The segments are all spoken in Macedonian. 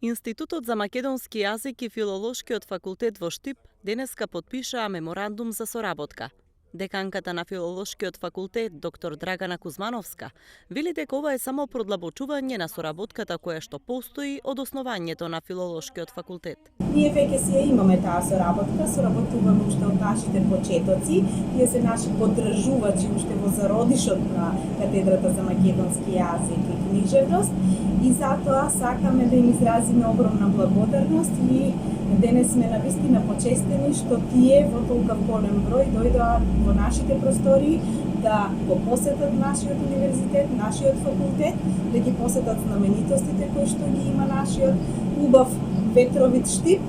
Институтот за македонски јазик и филолошкиот факултет во Штип денеска потпишаа меморандум за соработка. Деканката на филолошкиот факултет, доктор Драгана Кузмановска, вели дека ова е само продлабочување на соработката која што постои од основањето на филолошкиот факултет. Ние веќе си ја имаме таа соработка, соработуваме уште од нашите почетоци, тие се наши поддржувачи уште во зародишот на катедрата за македонски јазик и книжевност, и затоа сакаме да им изразиме огромна благодарност и денес сме навистина почестени што тие во толков голем број дојдоа во нашите простории да го посетат нашиот универзитет, нашиот факултет, да ги посетат знаменитостите кои што ги има нашиот убав ветровит Штип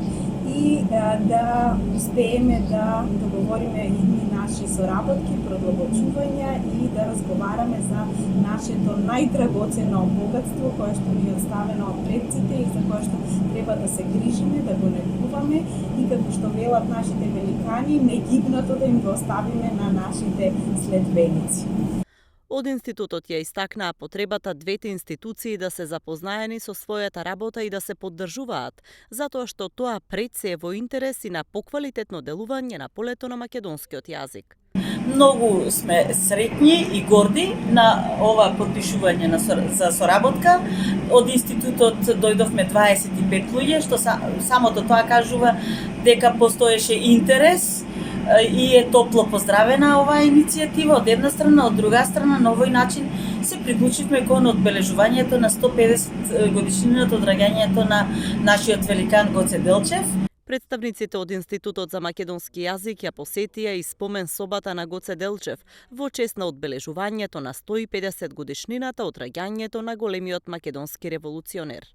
и да успееме да договориме едни наши соработки, продлабочувања и да разговараме за нашето најдрагоцено богатство кое што ни е оставено од предците и за кое што треба да се грижиме, да го негуваме и како што велат нашите великани, негибнато да им го оставиме на нашите следбеници. Од институтот ја истакнаа потребата двете институции да се запознаени со својата работа и да се поддржуваат, затоа што тоа пред се е во интерес и на поквалитетно делување на полето на македонскиот јазик. Многу сме среќни и горди на ова подпишување за соработка. Од институтот дојдовме 25 луѓе, што самото тоа кажува дека постоеше интерес и е топло поздравена оваа иницијатива од една страна, од друга страна на овој начин се приклучивме кон одбележувањето на 150 годишнината од раѓањето на нашиот великан Гоце Делчев. Представниците од Институтот за македонски јазик ја посетија и спомен собата на Гоце Делчев во чест на одбележувањето на 150 годишнината од раѓањето на големиот македонски револуционер.